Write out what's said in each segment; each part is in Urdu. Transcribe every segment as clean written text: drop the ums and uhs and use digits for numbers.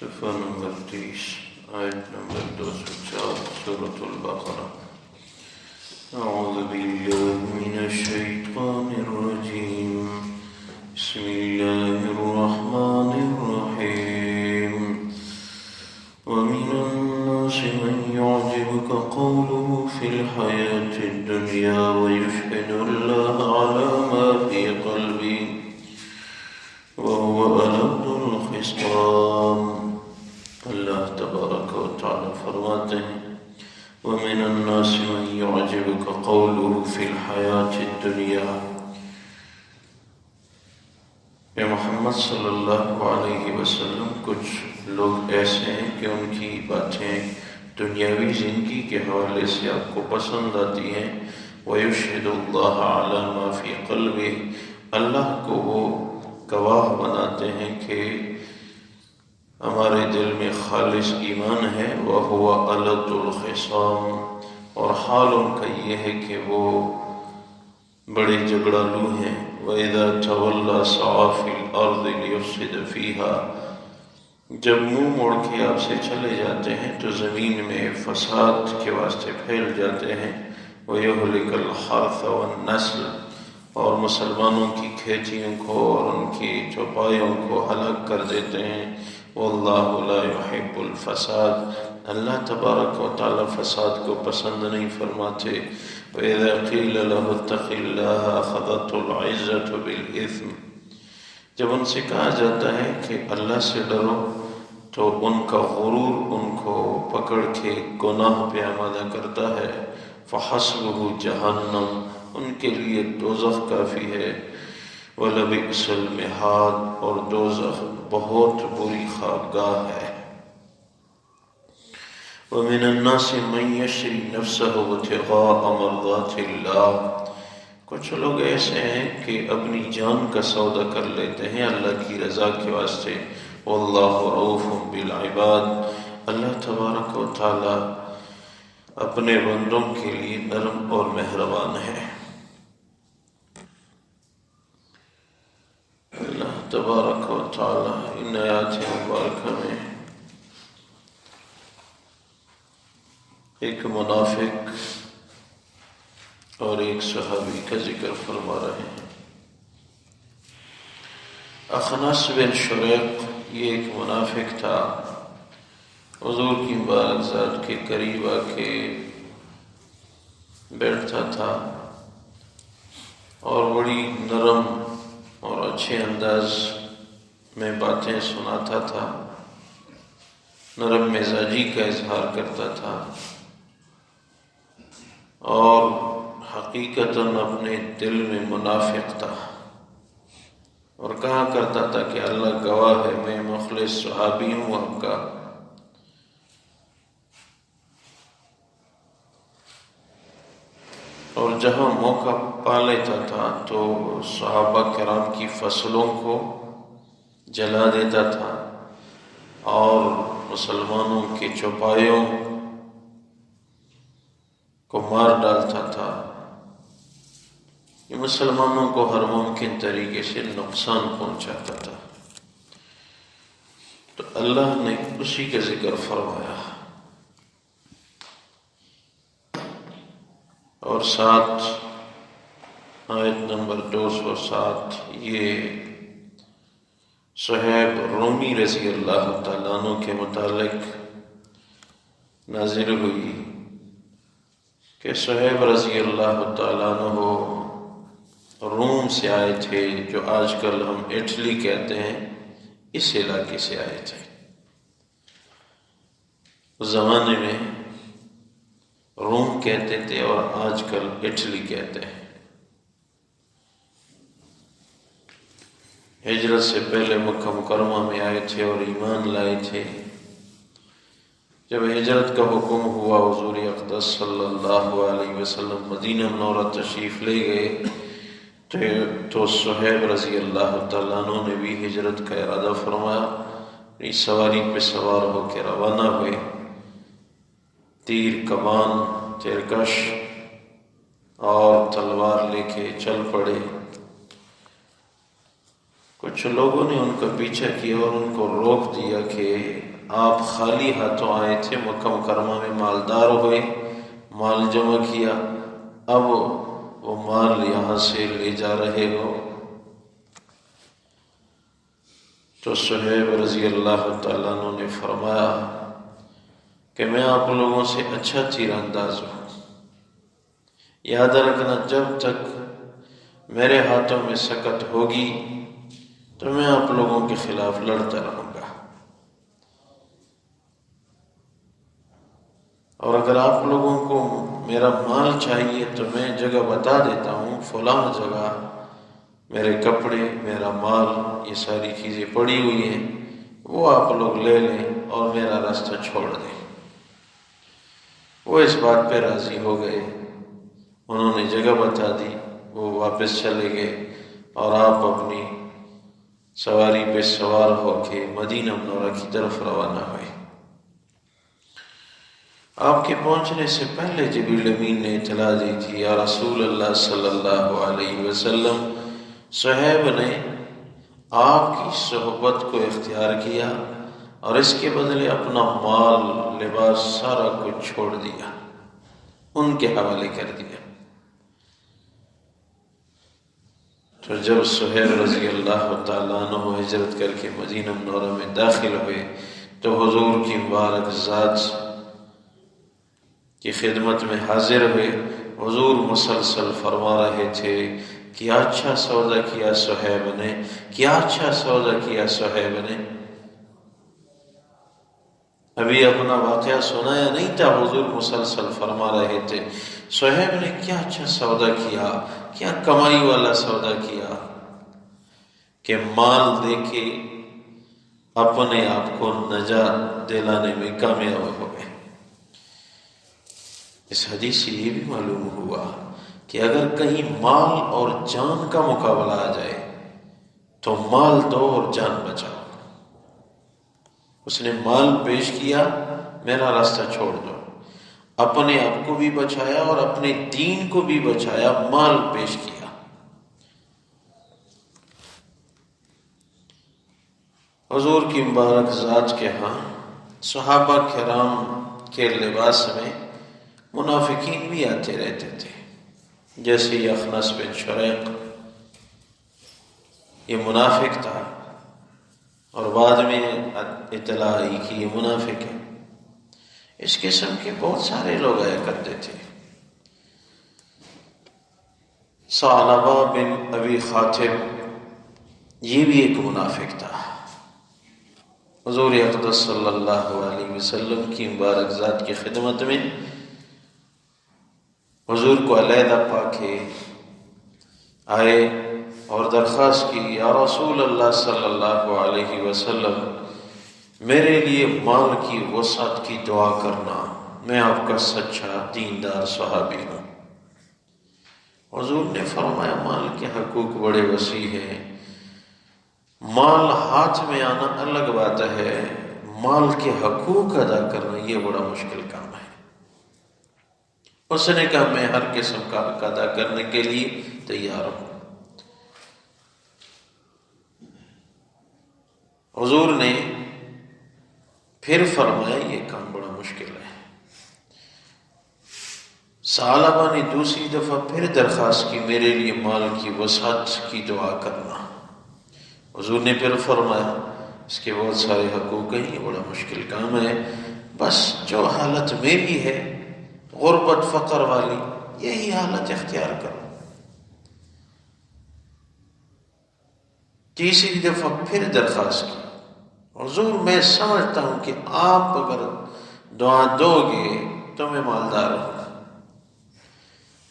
صفحہ نمبر 30 آیت نمبر 204 سورۃ البقرہ۔ اعوذ باللہ من الشیطان الرجیم، بسم اللہ الرحمن الرحیم۔ ومن الناس من يعجبك قوله في الحياة الدنيا ويشهد الله على ما في قلبه وهو ألد الخصام۔ اللہ تبارک و تعالی فرماتے ہیں وَمِنَ النَّاسِ مَن يُعْجِبُكَ قَوْلُهُ فِي الْحَيَاةِ الدُّنْيَا۔ اے محمد صلی اللہ علیہ وسلم، کچھ لوگ ایسے ہیں کہ ان کی باتیں دنیاوی زندگی کے حوالے سے آپ کو پسند آتی ہیں۔ وَيُشْهِدُ اللَّهَ عَلَى مَا فِي قَلْبِهِ، اللہ کو وہ گواہ بناتے ہیں کہ ہمارے دل میں خالص ایمان ہے۔ وَهُوَ أَلَدُّ الْخِصَامِ، اور حال ان کا یہ ہے کہ وہ بڑے جھگڑالو ہیں۔ وَإِذَا تَوَلَّى سَعَىٰ فِي الْأَرْضِ لِيُفْسِدَ فِيهَا، جب منہ موڑ کے آپ سے چلے جاتے ہیں تو زمین میں فساد کے واسطے پھیل جاتے ہیں۔ وَيُهْلِكَ الْحَرْثَ وَالنَّسْلَ، اور مسلمانوں کی کھیتیوں کو اور ان کی چوپایوں کو ہلاک کر دیتے ہیں۔ واللہ لا يحب الفساد، اللہ تبارک و تعالی فساد کو پسند نہیں فرماتے۔ وَإِذَا قِيلَ لَهُ اتَّقِ اللَّهَ أَخَذَتْهُ الْعِزَّةُ بِالْإِثْمِ، جب ان سے کہا جاتا ہے کہ اللہ سے ڈرو تو ان کا غرور ان کو پکڑ کے گناہ پہ آمادہ کرتا ہے۔ فَحَسْبُهُ جَهَنَّمُ، ان کے لیے دوزخ کافی ہے۔ وَلَبِئْسَ الْمِہَادُ، اور دوزخ بہت بری خوابگاہ ہے۔ وَمِنَ النَّاسِ مَن يَشْرِي نَفْسَهُ ابْتِغَاءَ مَرْضَاتِ اللَّهِ، کچھ لوگ ایسے ہیں کہ اپنی جان کا سودا کر لیتے ہیں اللہ کی رضا کے واسطے۔ وَاللَّهُ رَءُوفٌ بِالْعِبَادِ، اللہ تبارک و تعالی اپنے بندوں کے لیے نرم اور مہربان ہے۔ اللہ تبارک و تعالی ان آیات مبارکہ میں ایک منافق اور ایک صحابی کا ذکر فرما رہے ہیں۔ اخنس بن شریق، یہ ایک منافق تھا، حضور کی مبارک ذات کے قریب آ کے بیٹھتا تھا اور بڑی نرم اور اچھے انداز میں باتیں سناتا تھا، نرم مزاجی کا اظہار کرتا تھا، اور حقیقتاً اپنے دل میں منافق تھا، اور کہا کرتا تھا کہ اللہ گواہ ہے میں مخلص صحابی ہوں آپ کا۔ اور جہاں موقع پا لیتا تھا تو صحابہ کرام کی فصلوں کو جلا دیتا تھا اور مسلمانوں کے چوپایوں کو مار ڈالتا تھا۔ یہ مسلمانوں کو ہر ممکن طریقے سے نقصان پہنچاتا تھا۔ تو اللہ نے اسی کا ذکر فرمایا، اور ساتھ آیت نمبر 207 یہ صہیب رومی رضی اللہ تعالیٰ عنہ کے متعلق نازل ہوئی کہ صہیب رضی اللہ تعالیٰ عنہ روم سے آئے تھے، جو آج کل ہم اٹلی کہتے ہیں، اس علاقے سے آئے تھے۔ اس زمانے میں روم کہتے تھے اور آج کل اٹلی کہتے ہیں۔ ہجرت سے پہلے مکہ مکرمہ میں آئے تھے اور ایمان لائے تھے۔ جب ہجرت کا حکم ہوا، حضور اقدس صلی اللہ علیہ وسلم مدینہ منورہ تشریف لے گئے تو صہیب رضی اللہ تعالیٰ عنہ نے بھی ہجرت کا ارادہ فرمایا، اپنی سواری پہ سوار ہو کے روانہ ہوئے، تیر کمان تیرکش اور تلوار لے کے چل پڑے۔ کچھ لوگوں نے ان کا پیچھا کیا اور ان کو روک دیا کہ آپ خالی ہاتھوں آئے تھے، مکہ مکرمہ میں مالدار ہوئے، مال جمع کیا، اب وہ مال یہاں سے لے جا رہے ہو۔ تو صہیب رضی اللہ تعالیٰ عنہ نے فرمایا کہ میں آپ لوگوں سے اچھا تیر انداز ہوں، یاد رکھنا جب تک میرے ہاتھوں میں سکت ہوگی تو میں آپ لوگوں کے خلاف لڑتا رہوں گا، اور اگر آپ لوگوں کو میرا مال چاہیے تو میں جگہ بتا دیتا ہوں، فلاں جگہ میرے کپڑے، میرا مال، یہ ساری چیزیں پڑی ہوئی ہیں، وہ آپ لوگ لے لیں اور میرا راستہ چھوڑ دیں۔ وہ اس بات پہ راضی ہو گئے، انہوں نے جگہ بتا دی، وہ واپس چلے گئے اور آپ اپنی سواری پہ سوار ہو کے مدینہ منورہ کی طرف روانہ ہوئے۔ آپ کے پہنچنے سے پہلے جبریل امین نے اطلاع دی تھی، یا رسول اللہ صلی اللہ علیہ وسلم، صہیب نے آپ کی صحبت کو اختیار کیا اور اس کے بدلے اپنا مال، لباس، سارا کچھ چھوڑ دیا، ان کے حوالے کر دیا۔ تو جب صہیب رضی اللہ تعالیٰ عنہ ہجرت کر کے مدینہ منورہ میں داخل ہوئے تو حضور کی مبارک ذات کی خدمت میں حاضر ہوئے۔ حضور مسلسل فرما رہے تھے، کیا اچھا سودا کیا صہیب نے، کیا اچھا سودا کیا صہیب نے۔ ابھی اپنا واقعہ سنایا نہیں تھا، حضور مسلسل فرما رہے تھے، صہیب نے کیا اچھا سودا کیا، کیا کمائی والا سودا کیا کہ مال دے کے اپنے آپ کو نجات دلانے میں کامیاب ہو گئے۔ اس حدیث سے یہ بھی معلوم ہوا کہ اگر کہیں مال اور جان کا مقابلہ آ جائے تو مال دو اور جان بچاؤ۔ اس نے مال پیش کیا، میرا راستہ چھوڑ دو، اپنے آپ کو بھی بچایا اور اپنے دین کو بھی بچایا، مال پیش کیا۔ حضور کی مبارک ذات کے ہاں صحابہ کرام کے لباس میں منافقین بھی آتے رہتے تھے، جیسے اخنس بن شریق، یہ منافق تھا اور بعد میں اطلاع آئی کہ یہ منافق ہے۔ اس قسم کے بہت سارے لوگ آیا کرتے تھے۔ ثعلبہ بن ابی خاطب، یہ بھی ایک منافق تھا۔ حضور اقدس صلی اللہ علیہ وسلم کی مبارک ذات کی خدمت میں حضور کو علیحدہ پا کے آئے اور درخواست کی، یا رسول اللہ صلی اللہ علیہ وسلم، میرے لیے مال کی وسعت کی دعا کرنا، میں آپ کا سچا دیندار صحابی ہوں۔ حضور نے فرمایا، مال کے حقوق بڑے وسیع ہیں، مال ہاتھ میں آنا الگ بات ہے، مال کے حقوق ادا کرنا یہ بڑا مشکل کام ہے۔ اس نے کہا، میں ہر قسم کا حق ادا کرنے کے لیے تیار ہوں۔ حضور نے پھر فرمایا، یہ کام بڑا مشکل ہے۔ ثعلبہ نے دوسری دفعہ پھر درخواست کی، میرے لیے مال کی وسعت کی دعا کرنا۔ حضور نے پھر فرمایا، اس کے بہت سارے حقوق ہیں، یہ بڑا مشکل کام ہے، بس جو حالت میری ہے غربت فقر والی، یہی حالت اختیار کرو۔ تیسری دفعہ پھر درخواست کی، حضور میں سمجھتا ہوں کہ آپ اگر دعا دو گے تو میں مالدار ہوں۔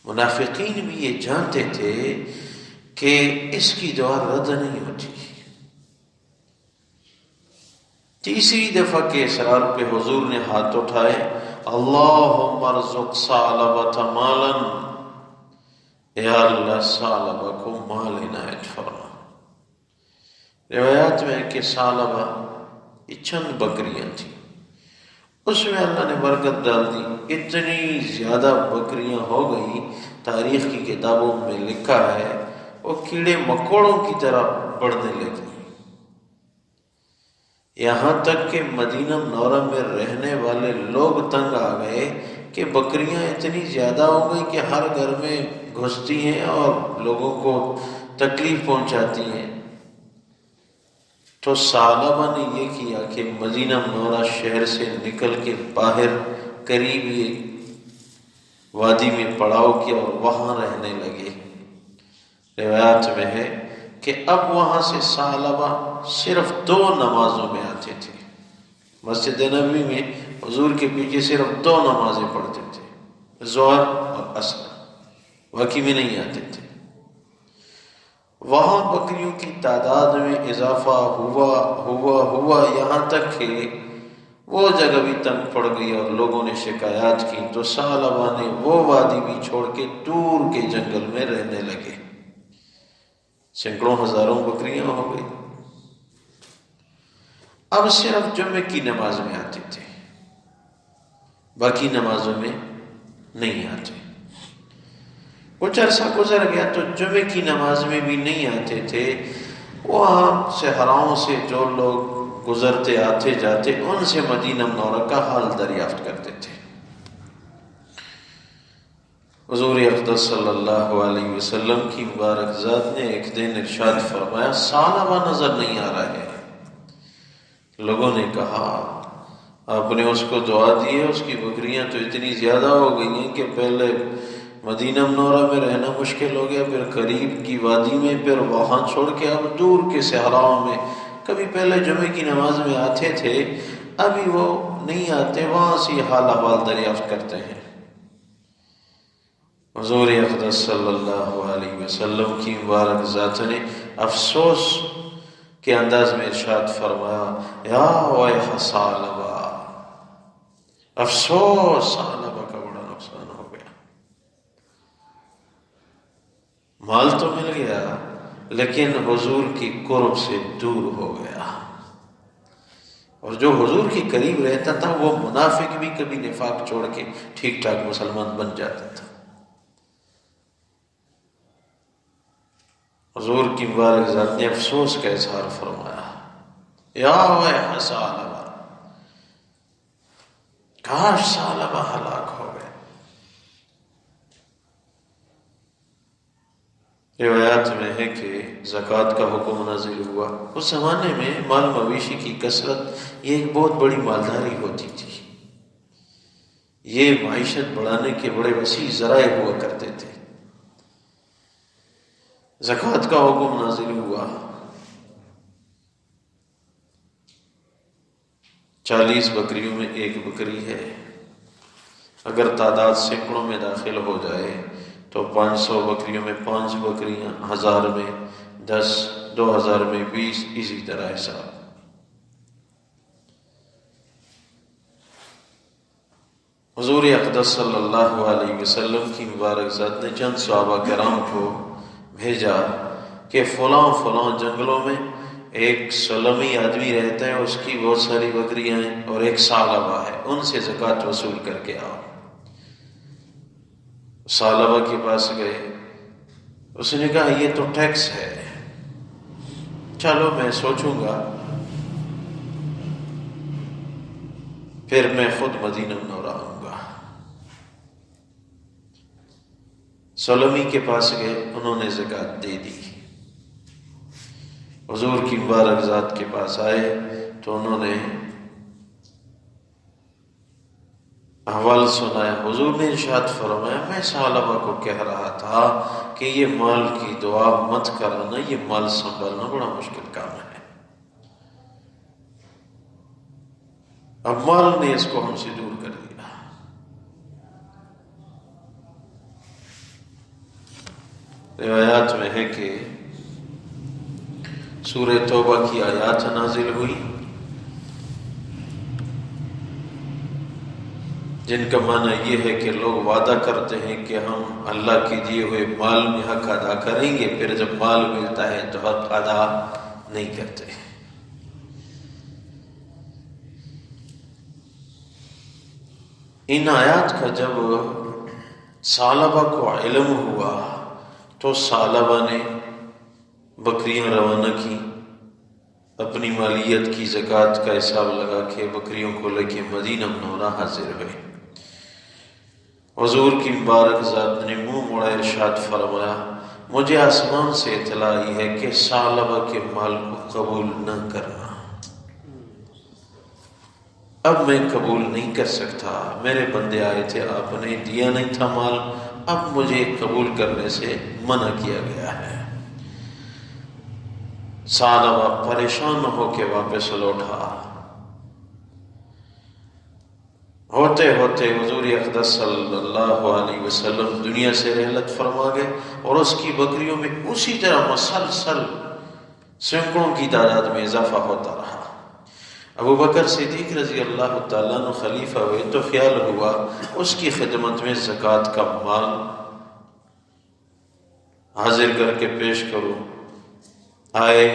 منافقین بھی یہ جانتے تھے کہ اس کی دعا رد نہیں ہوتی۔ تیسری دفعہ کے اصرار پہ حضور نے ہاتھ اٹھائے، اللہم ارزق ثعلبہ مالا، یا اللہ ثعلبہ کو مال عنایت فرما۔ روایات میں کہ ثعلبہ یہ چند بکریاں تھیں، اس میں اللہ نے برکت ڈال دی، اتنی زیادہ بکریاں ہو گئی، تاریخ کی کتابوں میں لکھا ہے وہ کیڑے مکوڑوں کی طرح بڑھنے لگی۔ یہاں تک کہ مدینہ منورہ میں رہنے والے لوگ تنگ آ گئے کہ بکریاں اتنی زیادہ ہو گئی کہ ہر گھر میں گھستی ہیں اور لوگوں کو تکلیف پہنچاتی ہیں۔ تو ثعلبہ نے یہ کیا کہ مدینہ منورہ شہر سے نکل کے باہر قریب ایک وادی میں پڑاؤ کیا اور وہاں رہنے لگے۔ روایات میں ہے کہ اب وہاں سے ثعلبہ صرف 2 نمازوں میں آتے تھے۔ مسجد نبوی میں حضور کے پیچھے صرف 2 نمازیں پڑھتے تھے، ظہر اور عصر، باقی میں نہیں آتے تھے۔ وہاں بکریوں کی تعداد میں اضافہ ہوا یہاں تک کہ وہ جگہ بھی تنگ پڑ گئی اور لوگوں نے شکایات کی، تو ثعلبہ نے وہ وادی بھی چھوڑ کے دور کے جنگل میں رہنے لگے۔ سینکڑوں ہزاروں بکریاں ہو گئی۔ اب صرف جمعے کی نماز میں آتے تھے، باقی نمازوں میں نہیں آتے۔ کچھ عرصہ گزر گیا تو جمعے کی نماز میں بھی نہیں آتے تھے۔ وہاں صحراؤں سے جو لوگ گزرتے آتے جاتے ان سے مدینہ منورہ کا حال دریافت کرتے تھے۔ حضور اقدس صلی اللہ علیہ وسلم کی مبارک ذات نے ایک دن ارشاد فرمایا، ثعلبہ نظر نہیں آ رہا ہے۔ لوگوں نے کہا آپ نے اس کو دعا دی ہے، اس کی بکریاں تو اتنی زیادہ ہو گئی ہیں کہ پہلے مدینہ منورہ میں رہنا مشکل ہو گیا، پھر قریب کی وادی میں، پھر وہاں چھوڑ کے اب دور کے صحراؤں میں۔ کبھی پہلے جمعے کی نماز میں آتے تھے، ابھی وہ نہیں آتے، وہاں سے حال احوال دریافت کرتے ہیں۔ حضور اقدس صلی اللہ علیہ وسلم کی مبارک ذات نے افسوس کے انداز میں ارشاد فرمایا، یا ویح ثعلبہ، افسوس، ثعلبہ کا بڑا نقصان ہو گیا۔ مال تو مل گیا لیکن حضور کی قرب سے دور ہو گیا، اور جو حضور کے قریب رہتا تھا وہ منافق بھی کبھی نفاق چھوڑ کے ٹھیک ٹھاک مسلمان بن جاتا تھا۔ حضور کی مبارک ذات نے افسوس کا اظہار فرمایا، یا ویح ثعلبہ، کاش ثعلبہ ہلاک ہو گئے۔ روایات میں ہے کہ زکوٰۃ کا حکم نازل ہوا۔ اس زمانے میں مال مویشی کی کثرت یہ ایک بہت بڑی مالداری ہوتی تھی، یہ معیشت بڑھانے کے بڑے وسیع ذرائع ہوا کرتے تھے۔ زکوٰۃ کا حکم نازل ہوا، 40 بکریوں میں 1 بکری ہے، اگر تعداد سینکڑوں میں داخل ہو جائے تو 500 بکریوں میں 5 بکریاں، 1000 میں 10، 2000 میں 20، اسی طرح حساب۔ حضور اقدس صلی اللہ علیہ وسلم کی مبارک ذات نے چند صحابہ کرام کو بھیجا کہ فلاں جنگلوں میں ایک سلمی آدمی رہتا ہے، اس کی بہت ساری بکریاں ہیں اور ایک ثعلبہ ہے، ان سے زکوٰۃ وصول کر کے آؤ۔ ثعلبہ کے پاس گئے، اس نے کہا یہ تو ٹیکس ہے، چلو میں سوچوں گا، پھر میں خود مدینہ منورہ آؤں گا۔ سلمی کے پاس گئے، انہوں نے زکوٰۃ دے دی۔ حضور کی مبارک ذات کے پاس آئے تو انہوں نے احوال سنایا۔ حضور نے ارشاد فرمایا، میں ثعلبہ کو کہہ رہا تھا کہ یہ مال کی دعا مت کرنا، یہ مال سنبھالنا بڑا مشکل کام ہے۔ اب مال نے اس کو ہم سے دور کر دیا۔ روایات میں ہے کہ سورہ توبہ کی آیات نازل ہوئی جن کا معنی یہ ہے کہ لوگ وعدہ کرتے ہیں کہ ہم اللہ کے دیے ہوئے مال میں حق ادا کریں گے، پھر جب مال ملتا ہے تو حق ادا نہیں کرتے۔ ان آیات کا جب ثعلبہ کو علم ہوا تو ثعلبہ نے بکریاں روانہ کی اپنی مالیت کی زکوٰۃ کا حساب لگا کے بکریوں کو لے کے مدینہ منورہ حاضر ہوئے۔ حضور کی مبارک ذات نے منہ موڑا، ارشاد فرمایا مجھے آسمان سے اطلاع آئی ہے کہ ثعلبہ کے مال کو قبول نہ کرنا۔ اب میں قبول نہیں کر سکتا، میرے بندے آئے تھے، آپ نے دیا نہیں تھا مال، اب مجھے قبول کرنے سے منع کیا گیا ہے۔ ثعلبہ پریشان ہو کے واپس لوٹا۔ ہوتے ہوتے حضور اقدس صلی اللہ علیہ وسلم دنیا سے رحلت فرما گئے، اور اس کی بکریوں میں اسی طرح مسلسل سینکڑوں کی تعداد میں اضافہ ہوتا رہا۔ ابو بکر صدیق رضی اللہ تعالیٰ عنہ خلیفہ ہوئے تو خیال ہوا اس کی خدمت میں زکوٰۃ کا مال حاضر کر کے پیش کروں۔ آئے،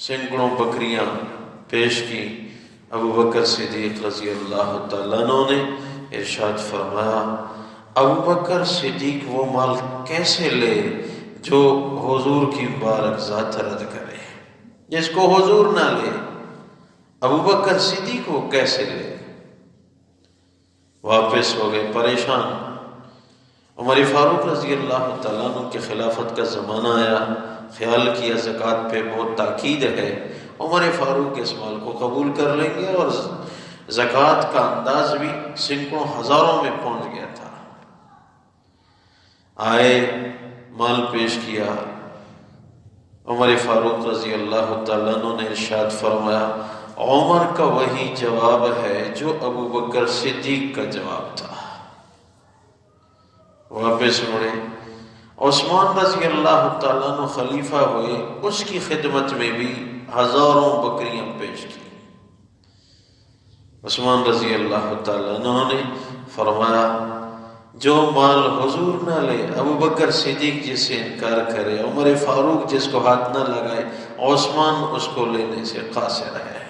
سینکڑوں بکریاں پیش کی۔ ابو بکر صدیق رضی اللہ تعالیٰ عنہ نے ارشاد فرمایا ابو بکر صدیق وہ مال کیسے لے جو حضور کی مبارک ذات رد کرے؟ جس کو حضور نہ لے ابو بکر صدیق وہ کیسے لے؟ واپس ہو گئے پریشان۔ عمر فاروق رضی اللہ تعالیٰ عنہ کی خلافت کا زمانہ آیا، خیال کیا زکوٰۃ پہ بہت تاکید ہے، عمر فاروق اس مال کو قبول کر لیں گے، اور زکوٰۃ کا انداز بھی سینکڑوں ہزاروں میں پہنچ گیا تھا۔ آئے، مال پیش کیا، عمر فاروق رضی اللہ تعالیٰ عنہ نے ارشاد فرمایا عمر کا وہی جواب ہے جو ابو بکر صدیق کا جواب تھا۔ واپس مڑے، عثمان رضی اللہ تعالیٰ عنہ خلیفہ ہوئے، اس کی خدمت میں بھی ہزاروں بکریاں پیش کی۔ عثمان رضی اللہ تعالیٰ عنہ نے فرمایا جو مال حضور نہ لے، ابو بکر صدیق جس سے انکار کرے، عمر فاروق جس کو ہاتھ نہ لگائے، عثمان اس کو لینے سے قاصر ہے۔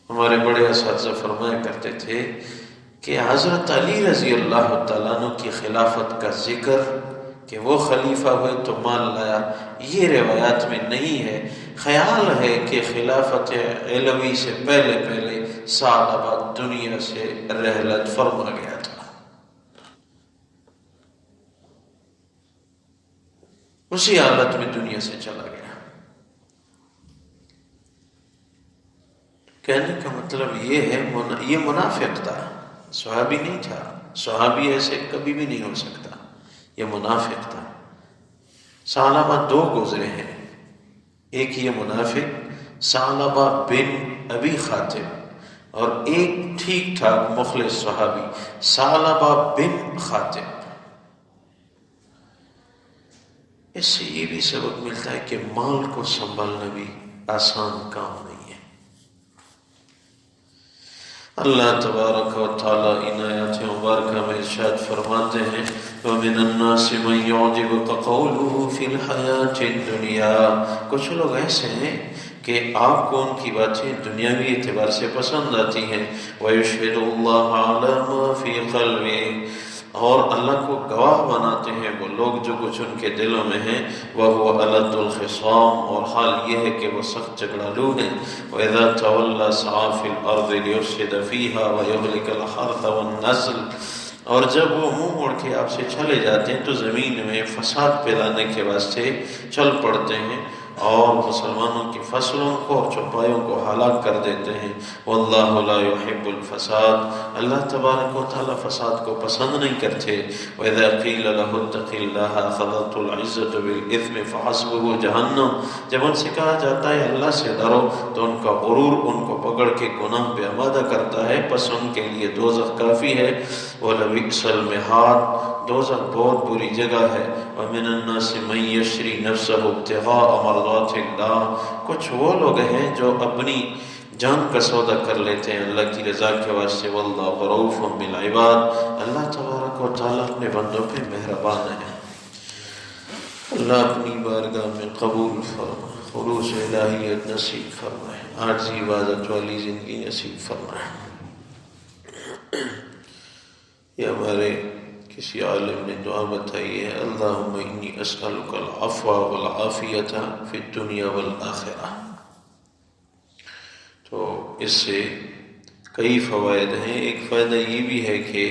ہمارے بڑے اساتذہ فرمایا کرتے تھے کہ حضرت علی رضی اللہ تعالیٰ عنہ کی خلافت کا ذکر کہ وہ خلیفہ ہوئے تو مال لایا، یہ روایات میں نہیں ہے۔ خیال ہے کہ خلافت علوی سے پہلے ثعلبہ دنیا سے رحلت فرما گیا تھا، اسی حالت میں دنیا سے چلا گیا۔ کہنے کا مطلب یہ ہے یہ منافق تھا، صحابی نہیں تھا۔ صحابی ایسے کبھی بھی نہیں ہو سکتا، یہ منافق تھا۔ ثعلبہ دو گزرے ہیں، ایک یہ منافق ثعلبہ بن ابی خاطب، اور ایک ٹھیک ٹھاک مخلص صحابی ثعلبہ بن خاطب۔ اس سے یہ بھی سبق ملتا ہے کہ مال کو سنبھالنا بھی آسان کام نہیں ہے۔ اللہ تبارک و تعالیٰ ان آیات مبارکہ میں ارشاد فرماتے ہیں وَمِنَ النَّاسِ مَن يُعْجِبُكَ قَوْلُهُ فِي الْحَيَاةِ الدُّنْيَا، کچھ لوگ ایسے ہیں کہ آپ کو ان کی باتیں دنیاوی اعتبار سے پسند آتی ہیں، وَيُشْهِدُ اللَّهَ عَلَى مَا فِي قَلْبِهِ، اور اللہ کو گواہ بناتے ہیں وہ لوگ جو کچھ ان کے دلوں میں ہیں، وَهُوَ أَلَدُّ الْخِصَامِ، اور حال یہ ہے کہ وہ سخت جھگڑالو ہیں، وَإِذَا تَوَلَّى سَعَىٰ فِي الْأَرْضِ لِيُفْسِدَ فِيهَا وَيُهْلِكَ الْحَرْثَ وَالنَّسْلَ، اور جب وہ منہ موڑ کے آپ سے چلے جاتے ہیں تو زمین میں فساد پھیلانے کے واسطے چل پڑتے ہیں، اور مسلمانوں کی فصلوں کو اور چوپایوں کو ہلاک کر دیتے ہیں۔ واللہ لا يحب الفساد، اللہ تبارک و تعالیٰ فساد کو پسند نہیں کرتے۔ وَإِذَا قِيلَ لَهُ اتَّقِ اللَّهَ أَخَذَتْهُ الْعِزَّةُ بِالْإِثْمِ فَحَسْبُهُ جَهَنَّمُ، جب ان سے کہا جاتا ہے اللہ سے ڈرو تو ان کا غرور ان کو پکڑ کے گناہ پہ آمادہ کرتا ہے، پس ان کے لیے دوزخ کافی ہے۔ وَلَبِئْسَ الْمِہَادُ، دوزخ بہت بری جگہ ہے۔ وَمِنَ النَّاسِ مَن يَشْرِي نَفْسَهُ ابْتِغَاءَ مَرْضَاتِ اللَّهِ، کچھ وہ لوگ ہیں جو اپنی جان کا سودا کر لیتے ہیں اللہ کی رضا کے واسطے۔ وَاللَّهُ رَءُوفٌ بِالْعِبَادِ، اللہ تبارک و تعالیٰ اپنے بندوں پہ مہربان ہے۔ اللہ اپنی بارگاہ میں قبول فرمائے، خلوص الہیت نصیب فرمائے، عاجزی عبادت والی زندگی نصیب فرمائے۔ یہ ہمارے کسی عالم نے دعا بتائی ہے، اللہم انی اسألک العفو والعافیۃ فی الدنیا والآخرہ۔ تو اس سے کئی فوائد ہیں۔ ایک فائدہ یہ بھی ہے کہ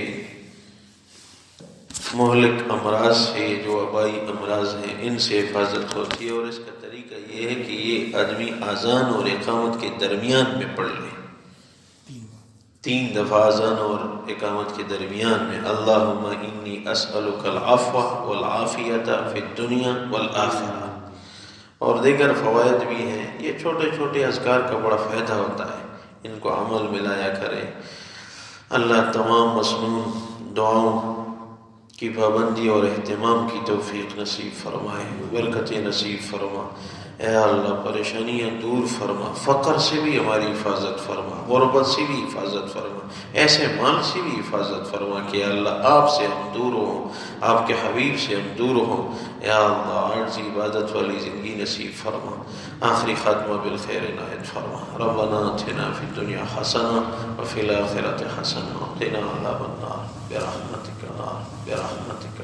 مہلک امراض سے، جو وبائی امراض ہیں، ان سے حفاظت ہوتی ہے۔ اور اس کا طریقہ یہ ہے کہ یہ آدمی اذان اور اقامت کے درمیان میں پڑھ لے، 3 دفعہ اذان اور اقامت کے درمیان میں، اللہم انی اسألک العفو والعافیۃ فی الدنیا والآخرہ۔ اور دیگر فوائد بھی ہیں۔ یہ چھوٹے چھوٹے اذکار کا بڑا فائدہ ہوتا ہے، ان کو عمل میں لایا کرے۔ اللہ تمام مسنون دعاؤں کی پابندی اور اہتمام کی توفیق نصیب فرمائے، برکت نصیب فرما۔ اے اللہ پریشانیاں دور فرما، فقر سے بھی ہماری حفاظت فرما، غربت سے بھی حفاظت فرما، ایسے مال سے بھی حفاظت فرما کہ اللہ آپ سے ہم دور ہوں، آپ کے حبیب سے ہم دور ہوں۔ یا اللہ عاجزی عبادت والی زندگی نصیب فرما، آخری خاتمہ بالخیر عنایت فرما۔ ربنا آتنا فی الدنیا حسنہ وفی الآخرۃ حسنہ وقنا عذاب النار برحمتک برحمتک